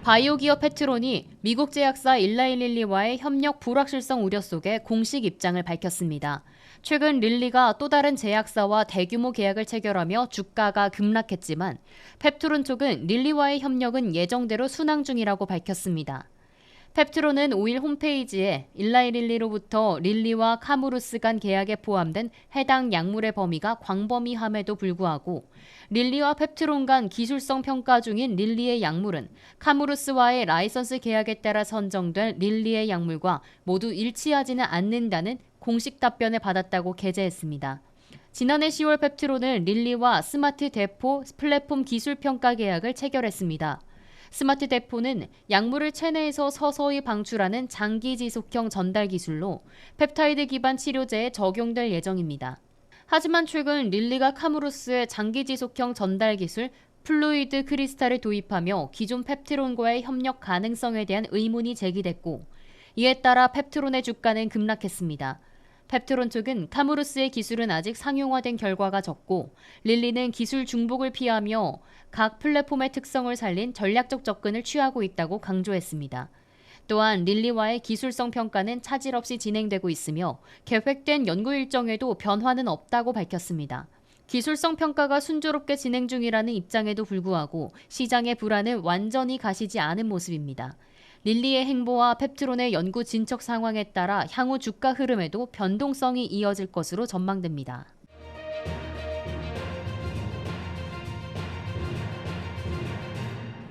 바이오 기업 페트론이 미국 제약사 일라이릴리와의 협력 불확실성 우려 속에 공식 입장을 밝혔습니다. 최근 릴리가 또 다른 제약사와 대규모 계약을 체결하며 주가가 급락했지만 펩트론 쪽은 릴리와의 협력은 예정대로 순항 중이라고 밝혔습니다. 펩트론은 5일 홈페이지에 일라이릴리로부터 릴리와 카무루스 간 계약에 포함된 해당 약물의 범위가 광범위함에도 불구하고 릴리와 펩트론 간 기술성 평가 중인 릴리의 약물은 카무루스와의 라이선스 계약에 따라 선정된 릴리의 약물과 모두 일치하지는 않는다는 공식 답변을 받았다고 게재했습니다. 지난해 10월 펩트론은 릴리와 스마트 대포 플랫폼 기술 평가 계약을 체결했습니다. 스마트 대포는 약물을 체내에서 서서히 방출하는 장기 지속형 전달 기술로 펩타이드 기반 치료제에 적용될 예정입니다. 하지만 최근 릴리가 카무루스의 장기 지속형 전달 기술 플루이드 크리스탈을 도입하며 기존 펩트론과의 협력 가능성에 대한 의문이 제기됐고 이에 따라 펩트론의 주가는 급락했습니다. 펩트론 측은 카무루스의 기술은 아직 상용화된 결과가 적고 릴리는 기술 중복을 피하며 각 플랫폼의 특성을 살린 전략적 접근을 취하고 있다고 강조했습니다. 또한 릴리와의 기술성 평가는 차질 없이 진행되고 있으며 계획된 연구 일정에도 변화는 없다고 밝혔습니다. 기술성 평가가 순조롭게 진행 중이라는 입장에도 불구하고 시장의 불안은 완전히 가시지 않은 모습입니다. 릴리의 행보와 펩트론의 연구 진척 상황에 따라 향후 주가 흐름에도 변동성이 이어질 것으로 전망됩니다.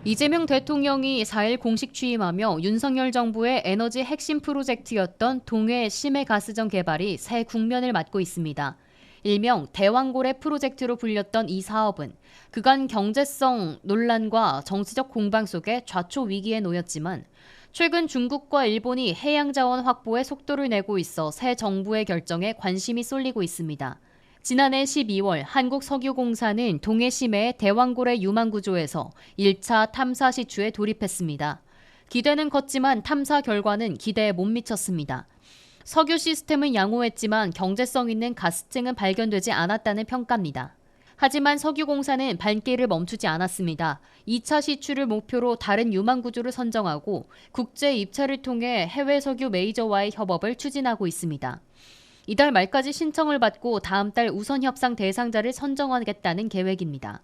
이재명 대통령이 4일 공식 취임하며 윤석열 정부의 에너지 핵심 프로젝트였던 동해 심해가스전 개발이 새 국면을 맞고 있습니다. 일명 대왕고래 프로젝트로 불렸던 이 사업은 그간 경제성 논란과 정치적 공방 속에 좌초 위기에 놓였지만 최근 중국과 일본이 해양자원 확보에 속도를 내고 있어 새 정부의 결정에 관심이 쏠리고 있습니다. 지난해 12월 한국석유공사는 동해 심해의 대왕고래 유망구조에서 1차 탐사 시추에 돌입했습니다. 기대는 컸지만 탐사 결과는 기대에 못 미쳤습니다. 석유 시스템은 양호했지만 경제성 있는 가스층은 발견되지 않았다는 평가입니다. 하지만 석유공사는 발길을 멈추지 않았습니다. 2차 시추를 목표로 다른 유망구조를 선정하고 국제 입찰을 통해 해외 석유 메이저와의 협업을 추진하고 있습니다. 이달 말까지 신청을 받고 다음 달 우선 협상 대상자를 선정하겠다는 계획입니다.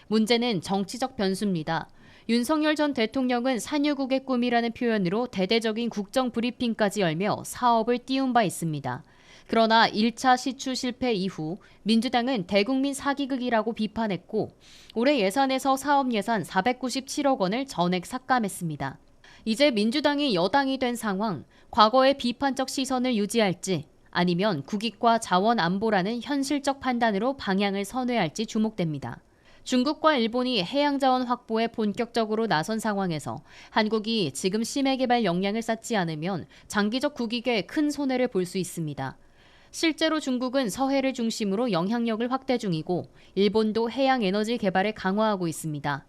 문제는 정치적 변수입니다. 윤석열 전 대통령은 산유국의 꿈이라는 표현으로 대대적인 국정 브리핑까지 열며 사업을 띄운 바 있습니다. 그러나 1차 시추 실패 이후 민주당은 대국민 사기극이라고 비판했고 올해 예산에서 사업 예산 497억 원을 전액 삭감했습니다. 이제 민주당이 여당이 된 상황, 과거의 비판적 시선을 유지할지 아니면 국익과 자원 안보라는 현실적 판단으로 방향을 선회할지 주목됩니다. 중국과 일본이 해양자원 확보에 본격적으로 나선 상황에서 한국이 지금 심해 개발 역량을 쌓지 않으면 장기적 국익에 큰 손해를 볼 수 있습니다. 실제로 중국은 서해를 중심으로 영향력을 확대 중이고 일본도 해양 에너지 개발에 강화하고 있습니다.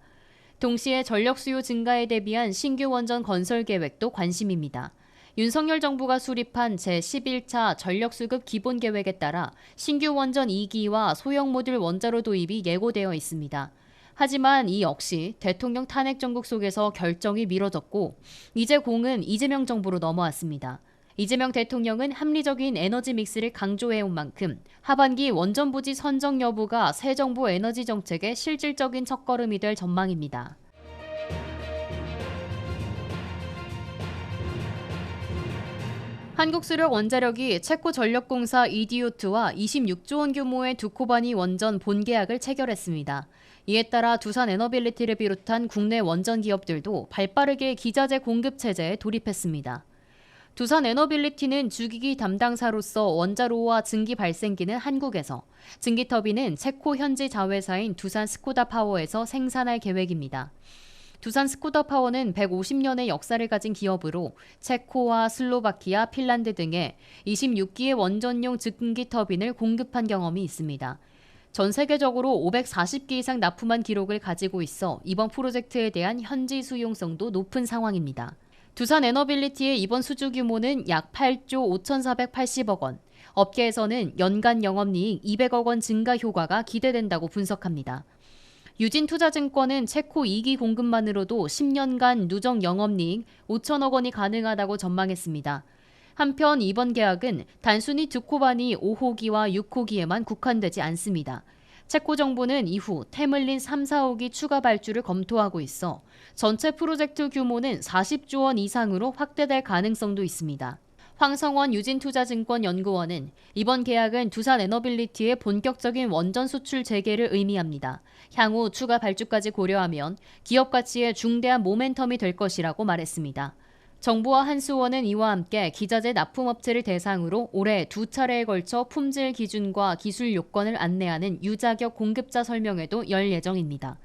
동시에 전력 수요 증가에 대비한 신규 원전 건설 계획도 관심입니다. 윤석열 정부가 수립한 제11차 전력수급 기본계획에 따라 신규 원전 2기와 소형 모듈 원자로 도입이 예고되어 있습니다. 하지만 이 역시 대통령 탄핵 정국 속에서 결정이 미뤄졌고 이제 공은 이재명 정부로 넘어왔습니다. 이재명 대통령은 합리적인 에너지 믹스를 강조해온 만큼 하반기 원전 부지 선정 여부가 새 정부 에너지 정책의 실질적인 첫걸음이 될 전망입니다. 한국수력원자력이 체코전력공사 이디오트와 26조 원 규모의 두코바니 원전 본계약을 체결했습니다. 이에 따라 두산에너빌리티를 비롯한 국내 원전 기업들도 발빠르게 기자재 공급 체제에 돌입했습니다. 두산에너빌리티는 주기기 담당사로서 원자로와 증기 발생기는 한국에서, 증기터빈은 체코 현지 자회사인 두산 스코다파워에서 생산할 계획입니다. 두산 스코다파워는 150년의 역사를 가진 기업으로 체코와 슬로바키아, 핀란드 등에 26기의 원전용 증기 터빈을 공급한 경험이 있습니다. 전 세계적으로 540기 이상 납품한 기록을 가지고 있어 이번 프로젝트에 대한 현지 수용성도 높은 상황입니다. 두산에너빌리티의 이번 수주 규모는 약 8조 5,480억 원, 업계에서는 연간 영업이익 200억 원 증가 효과가 기대된다고 분석합니다. 유진투자증권은 체코 2기 공급만으로도 10년간 누적 영업이익 5천억 원이 가능하다고 전망했습니다. 한편 이번 계약은 단순히 두코바니 5호기와 6호기에만 국한되지 않습니다. 체코 정부는 이후 테물린 3, 4호기 추가 발주를 검토하고 있어 전체 프로젝트 규모는 40조 원 이상으로 확대될 가능성도 있습니다. 황성원 유진투자증권 연구원은 이번 계약은 두산에너빌리티의 본격적인 원전 수출 재개를 의미합니다. 향후 추가 발주까지 고려하면 기업 가치에 중대한 모멘텀이 될 것이라고 말했습니다. 정부와 한수원은 이와 함께 기자재 납품업체를 대상으로 올해 2차례에 걸쳐 품질 기준과 기술 요건을 안내하는 유자격 공급자 설명회도 열 예정입니다.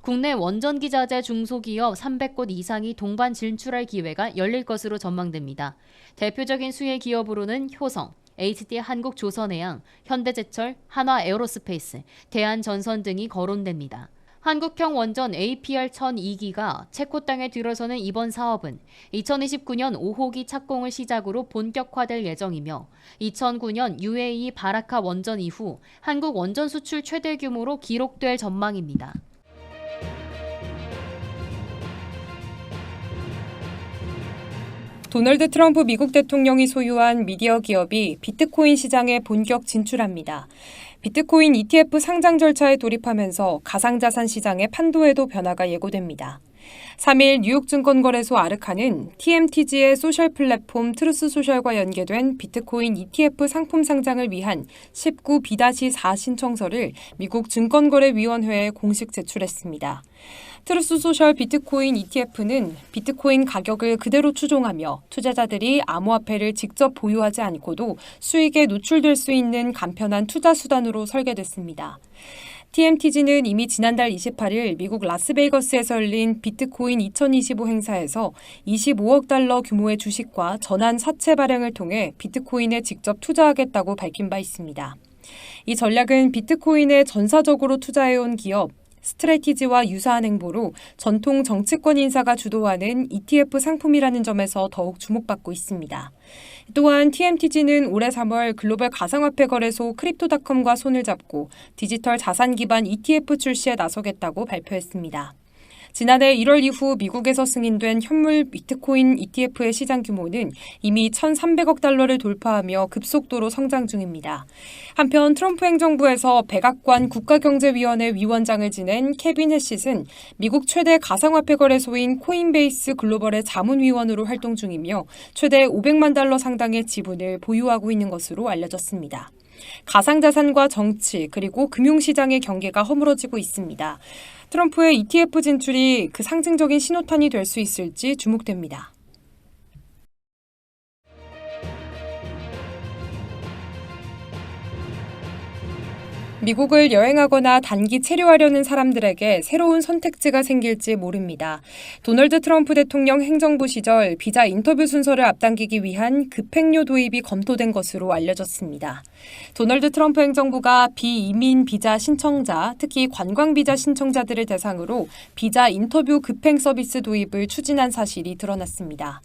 국내 원전 기자재 중소기업 300곳 이상이 동반 진출할 기회가 열릴 것으로 전망됩니다. 대표적인 수혜 기업으로는 효성, HT 한국조선해양, 현대제철, 한화에어로스페이스, 대한전선 등이 거론됩니다. 한국형 원전 APR-1002기가 체코 땅에 들어서는 이번 사업은 2029년 5호기 착공을 시작으로 본격화될 예정이며 2009년 UAE 바라카 원전 이후 한국 원전 수출 최대 규모로 기록될 전망입니다. 도널드 트럼프 미국 대통령이 소유한 미디어 기업이 비트코인 시장에 본격 진출합니다. 비트코인 ETF 상장 절차에 돌입하면서 가상자산 시장의 판도에도 변화가 예고됩니다. 3일 뉴욕증권거래소 아르카는 TMTG의 소셜 플랫폼 트루스소셜과 연계된 비트코인 ETF 상품 상장을 위한 19B-4 신청서를 미국 증권거래위원회에 공식 제출했습니다. 트루스소셜 비트코인 ETF는 비트코인 가격을 그대로 추종하며 투자자들이 암호화폐를 직접 보유하지 않고도 수익에 노출될 수 있는 간편한 투자 수단으로 설계됐습니다. TMTG는 이미 지난달 28일 미국 라스베이거스에서 열린 비트코인 2025 행사에서 25억 달러 규모의 주식과 전환 사채 발행을 통해 비트코인에 직접 투자하겠다고 밝힌 바 있습니다. 이 전략은 비트코인에 전사적으로 투자해온 기업 스트래티지와 유사한 행보로 전통 정치권 인사가 주도하는 ETF 상품이라는 점에서 더욱 주목받고 있습니다. 또한 TMTG는 올해 3월 글로벌 가상화폐 거래소 크립토닷컴과 손을 잡고 디지털 자산 기반 ETF 출시에 나서겠다고 발표했습니다. 지난해 1월 이후 미국에서 승인된 현물 비트코인 ETF의 시장 규모는 이미 1,300억 달러를 돌파하며 급속도로 성장 중입니다. 한편 트럼프 행정부에서 백악관 국가경제위원회 위원장을 지낸 케빈 해싯은 미국 최대 가상화폐 거래소인 코인베이스 글로벌의 자문위원으로 활동 중이며 최대 500만 달러 상당의 지분을 보유하고 있는 것으로 알려졌습니다. 가상자산과 정치 그리고 금융시장의 경계가 허물어지고 있습니다. 트럼프의 ETF 진출이 그 상징적인 신호탄이 될 수 있을지 주목됩니다. 미국을 여행하거나 단기 체류하려는 사람들에게 새로운 선택지가 생길지 모릅니다. 도널드 트럼프 대통령 행정부 시절 비자 인터뷰 순서를 앞당기기 위한 급행료 도입이 검토된 것으로 알려졌습니다. 도널드 트럼프 행정부가 비이민 비자 신청자, 특히 관광 비자 신청자들을 대상으로 비자 인터뷰 급행 서비스 도입을 추진한 사실이 드러났습니다.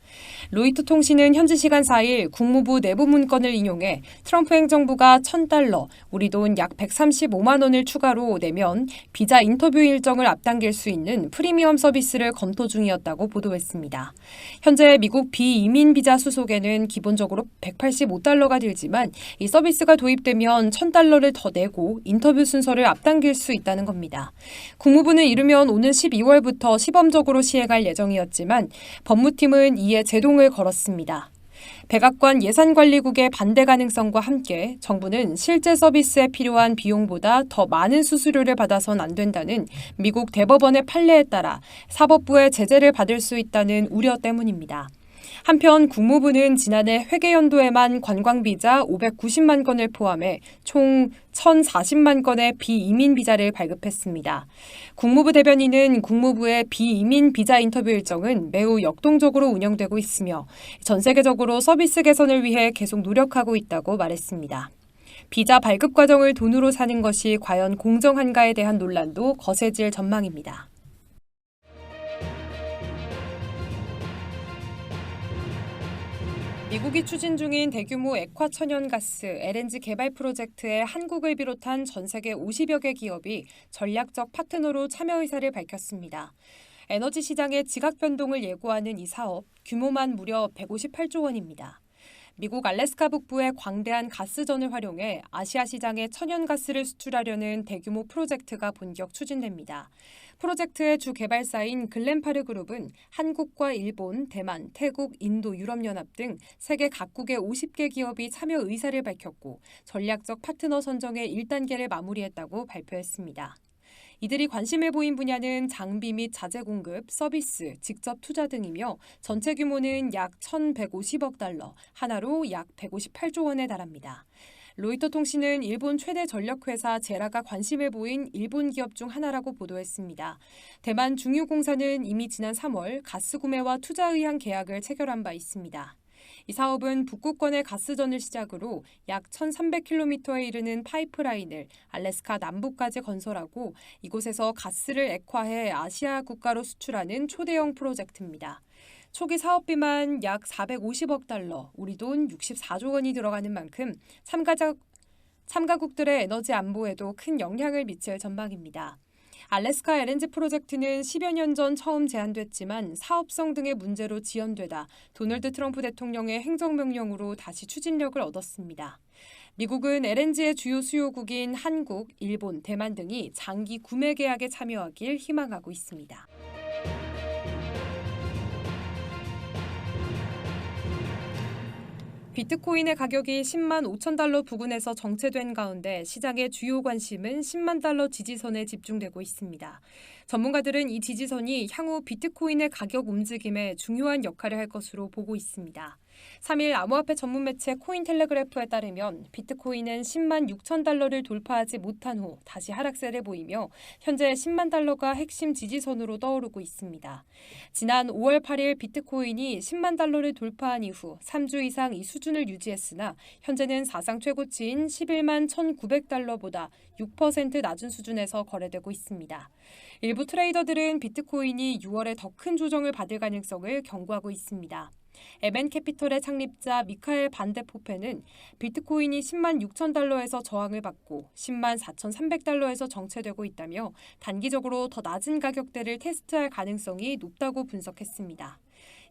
로이터 통신은 현지 시간 4일 국무부 내부 문건을 인용해 트럼프 행정부가 $1,000, 우리 돈 약 135만 원을 추가로 내면 비자 인터뷰 일정을 앞당길 수 있는 프리미엄 서비스를 검토 중이었다고 보도했습니다. 현재 미국 비이민 비자 수속에는 기본적으로 $185가 들지만 이 서비스가 도입되면 $1,000를 더 내고 인터뷰 순서를 앞당길 수 있다는 겁니다. 국무부는 이르면 오는 12월부터 시범적으로 시행할 예정이었지만 법무팀은 이에 제동을 걸었습니다. 백악관 예산관리국의 반대 가능성과 함께 정부는 실제 서비스에 필요한 비용보다 더 많은 수수료를 받아선 안 된다는 미국 대법원의 판례에 따라 사법부의 제재를 받을 수 있다는 우려 때문입니다. 한편 국무부는 지난해 회계연도에만 관광비자 590만 건을 포함해 총 1,040만 건의 비이민 비자를 발급했습니다. 국무부 대변인은 국무부의 비이민 비자 인터뷰 일정은 매우 역동적으로 운영되고 있으며 전 세계적으로 서비스 개선을 위해 계속 노력하고 있다고 말했습니다. 비자 발급 과정을 돈으로 사는 것이 과연 공정한가에 대한 논란도 거세질 전망입니다. 미국이 추진 중인 대규모 액화 천연가스 LNG 개발 프로젝트에 한국을 비롯한 전 세계 50여 개 기업이 전략적 파트너로 참여 의사를 밝혔습니다. 에너지 시장의 지각 변동을 예고하는 이 사업, 규모만 무려 158조 원입니다. 미국 알래스카 북부의 광대한 가스전을 활용해 아시아 시장에 천연가스를 수출하려는 대규모 프로젝트가 본격 추진됩니다. 프로젝트의 주 개발사인 글렌파르 그룹은 한국과 일본, 대만, 태국, 인도, 유럽연합 등 세계 각국의 50개 기업이 참여 의사를 밝혔고 전략적 파트너 선정의 1단계를 마무리했다고 발표했습니다. 이들이 관심을 보인 분야는 장비 및 자재 공급, 서비스, 직접 투자 등이며 전체 규모는 약 1,150억 달러, 하나로 약 158조 원에 달합니다. 로이터 통신은 일본 최대 전력회사 제라가 관심을 보인 일본 기업 중 하나라고 보도했습니다. 대만 중유공사는 이미 지난 3월 가스 구매와 투자 의향 계약을 체결한 바 있습니다. 이 사업은 북극권의 가스전을 시작으로 약 1,300km에 이르는 파이프라인을 알래스카 남부까지 건설하고 이곳에서 가스를 액화해 아시아 국가로 수출하는 초대형 프로젝트입니다. 초기 사업비만 약 450억 달러, 우리 돈 64조 원이 들어가는 만큼 참가국들의 에너지 안보에도 큰 영향을 미칠 전망입니다. 알래스카 LNG 프로젝트는 10여 년 전 처음 제안됐지만 사업성 등의 문제로 지연되다 도널드 트럼프 대통령의 행정명령으로 다시 추진력을 얻었습니다. 미국은 LNG의 주요 수요국인 한국, 일본, 대만 등이 장기 구매 계약에 참여하길 희망하고 있습니다. 비트코인의 가격이 10만 5천 달러 부근에서 정체된 가운데 시장의 주요 관심은 10만 달러 지지선에 집중되고 있습니다. 전문가들은 이 지지선이 향후 비트코인의 가격 움직임에 중요한 역할을 할 것으로 보고 있습니다. 3일 암호화폐 전문 매체 코인텔레그래프에 따르면 비트코인은 10만 6천 달러를 돌파하지 못한 후 다시 하락세를 보이며 현재 10만 달러가 핵심 지지선으로 떠오르고 있습니다. 지난 5월 8일 비트코인이 10만 달러를 돌파한 이후 3주 이상 이 수준을 유지했으나 현재는 사상 최고치인 11만 1,900달러보다 6% 낮은 수준에서 거래되고 있습니다. 일부 트레이더들은 비트코인이 6월에 더 큰 조정을 받을 가능성을 경고하고 있습니다. 에벤캐피털의 창립자 미카엘 반데포페는 비트코인이 10만 6천 달러에서 저항을 받고 10만 4,300달러에서 정체되고 있다며 단기적으로 더 낮은 가격대를 테스트할 가능성이 높다고 분석했습니다.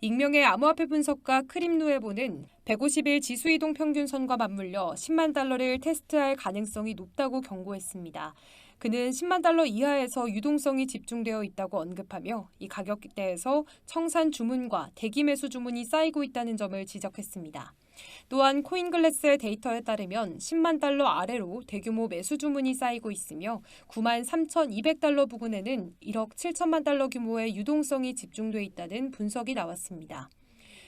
익명의 암호화폐 분석가 크림누에보는 150일 지수이동 평균선과 맞물려 10만 달러를 테스트할 가능성이 높다고 경고했습니다. 그는 10만 달러 이하에서 유동성이 집중되어 있다고 언급하며 이 가격대에서 청산 주문과 대기 매수 주문이 쌓이고 있다는 점을 지적했습니다. 또한 코인글래스의 데이터에 따르면 10만 달러 아래로 대규모 매수 주문이 쌓이고 있으며 9만 3,200달러 부근에는 1억 7천만 달러 규모의 유동성이 집중돼 있다는 분석이 나왔습니다.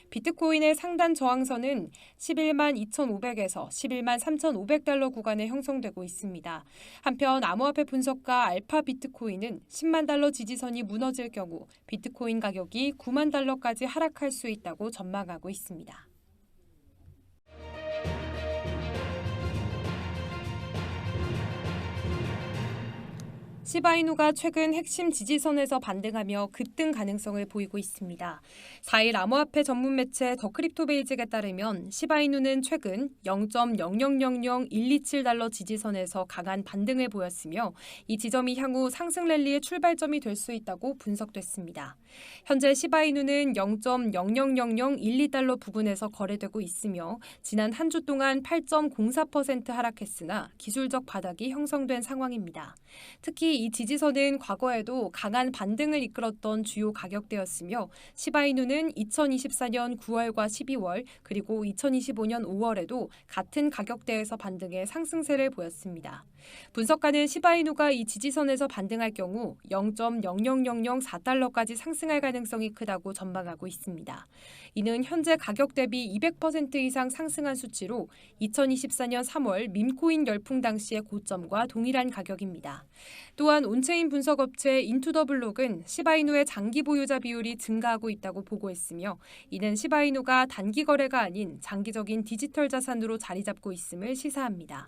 비트코인의 상단 저항선은 11만 2,500에서 11만 3,500달러 구간에 형성되고 있습니다. 한편 암호화폐 분석가 알파 비트코인은 10만 달러 지지선이 무너질 경우 비트코인 가격이 9만 달러까지 하락할 수 있다고 전망하고 있습니다. 시바이누가 최근 핵심 지지선에서 반등하며 급등 가능성을 보이고 있습니다. 4일 암호화폐 전문 매체 더 크립토베이직에 따르면 시바이누는 최근 0.0000127달러 지지선에서 강한 반등을 보였으며 이 지점이 향후 상승 랠리의 출발점이 될 수 있다고 분석됐습니다. 현재 시바이누는 0.000012달러 부근에서 거래되고 있으며 지난 한 주 동안 8.04% 하락했으나 기술적 바닥이 형성된 상황입니다. 특히 이 지지선은 과거에도 강한 반등을 이끌었던 주요 가격대였으며 시바이누는 2024년 9월과 12월 그리고 2025년 5월에도 같은 가격대에서 반등해 상승세를 보였습니다. 분석가는 시바이누가 이 지지선에서 반등할 경우 0.00004달러까지 상승할 가능성이 크다고 전망하고 있습니다. 이는 현재 가격 대비 200% 이상 상승한 수치로 2024년 3월 밈코인 열풍 당시의 고점과 동일한 가격입니다. 또한 온체인 분석업체 인투더블록은 시바이누의 장기 보유자 비율이 증가하고 있다고 보고했으며 이는 시바이누가 단기 거래가 아닌 장기적인 디지털 자산으로 자리 잡고 있음을 시사합니다.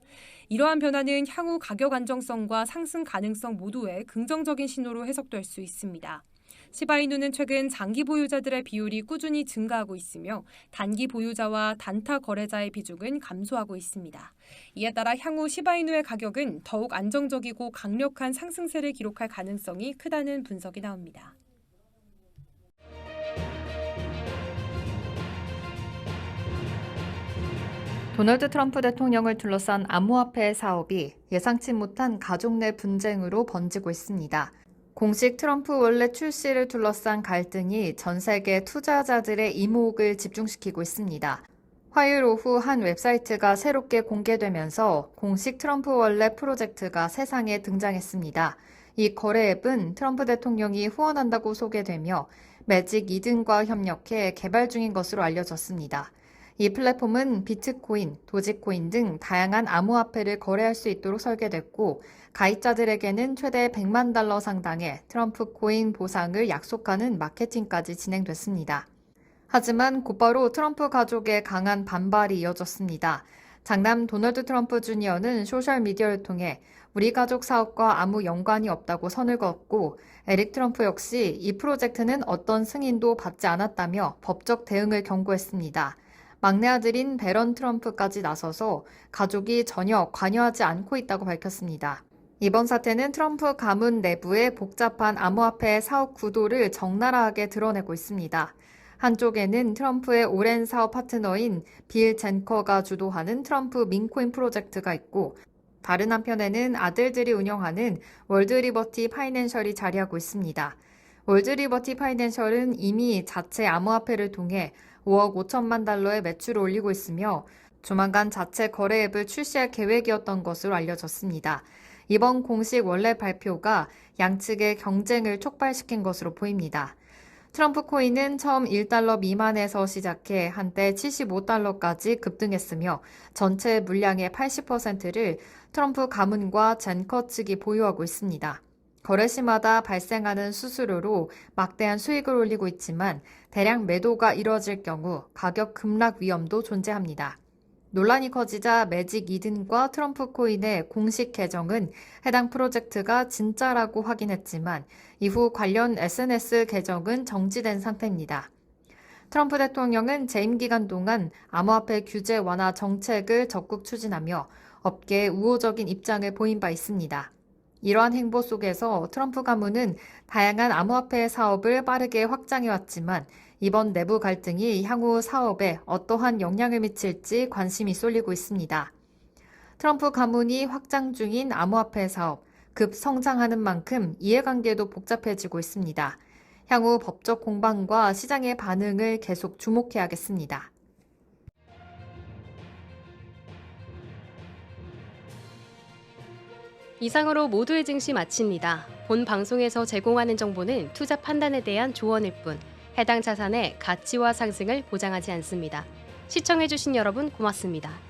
이러한 변화는 향후 가격 안정성과 상승 가능성 모두에 긍정적인 신호로 해석될 수 있습니다. 시바이누는 최근 장기 보유자들의 비율이 꾸준히 증가하고 있으며 단기 보유자와 단타 거래자의 비중은 감소하고 있습니다. 이에 따라 향후 시바이누의 가격은 더욱 안정적이고 강력한 상승세를 기록할 가능성이 크다는 분석이 나옵니다. 도널드 트럼프 대통령을 둘러싼 암호화폐 사업이 예상치 못한 가족 내 분쟁으로 번지고 있습니다. 공식 트럼프 월렛 출시를 둘러싼 갈등이 전 세계 투자자들의 이목을 집중시키고 있습니다. 화요일 오후 한 웹사이트가 새롭게 공개되면서 공식 트럼프 월렛 프로젝트가 세상에 등장했습니다. 이 거래 앱은 트럼프 대통령이 후원한다고 소개되며 매직 이든과 협력해 개발 중인 것으로 알려졌습니다. 이 플랫폼은 비트코인, 도지코인 등 다양한 암호화폐를 거래할 수 있도록 설계됐고 가입자들에게는 최대 100만 달러 상당의 트럼프 코인 보상을 약속하는 마케팅까지 진행됐습니다. 하지만 곧바로 트럼프 가족의 강한 반발이 이어졌습니다. 장남 도널드 트럼프 주니어는 소셜미디어를 통해 우리 가족 사업과 아무 연관이 없다고 선을 그었고 에릭 트럼프 역시 이 프로젝트는 어떤 승인도 받지 않았다며 법적 대응을 경고했습니다. 막내 아들인 베런 트럼프까지 나서서 가족이 전혀 관여하지 않고 있다고 밝혔습니다. 이번 사태는 트럼프 가문 내부의 복잡한 암호화폐 사업 구도를 적나라하게 드러내고 있습니다. 한쪽에는 트럼프의 오랜 사업 파트너인 빌 젠커가 주도하는 트럼프 민코인 프로젝트가 있고 다른 한편에는 아들들이 운영하는 월드리버티 파이낸셜이 자리하고 있습니다. 월드리버티 파이낸셜은 이미 자체 암호화폐를 통해 5억 5천만 달러의 매출을 올리고 있으며 조만간 자체 거래 앱을 출시할 계획이었던 것으로 알려졌습니다. 이번 공식 원래 발표가 양측의 경쟁을 촉발시킨 것으로 보입니다. 트럼프 코인은 처음 1달러 미만에서 시작해 한때 75달러까지 급등했으며 전체 물량의 80%를 트럼프 가문과 젠커 측이 보유하고 있습니다. 거래 시마다 발생하는 수수료로 막대한 수익을 올리고 있지만 대량 매도가 이뤄질 경우 가격 급락 위험도 존재합니다. 논란이 커지자 매직 이든과 트럼프 코인의 공식 계정은 해당 프로젝트가 진짜라고 확인했지만 이후 관련 SNS 계정은 정지된 상태입니다. 트럼프 대통령은 재임 기간 동안 암호화폐 규제 완화 정책을 적극 추진하며 업계에 우호적인 입장을 보인 바 있습니다. 이러한 행보 속에서 트럼프 가문은 다양한 암호화폐 사업을 빠르게 확장해왔지만 이번 내부 갈등이 향후 사업에 어떠한 영향을 미칠지 관심이 쏠리고 있습니다. 트럼프 가문이 확장 중인 암호화폐 사업, 급 성장하는 만큼 이해관계도 복잡해지고 있습니다. 향후 법적 공방과 시장의 반응을 계속 주목해야겠습니다. 이상으로 모두의 증시 마칩니다. 본 방송에서 제공하는 정보는 투자 판단에 대한 조언일 뿐 해당 자산의 가치와 상승을 보장하지 않습니다. 시청해주신 여러분 고맙습니다.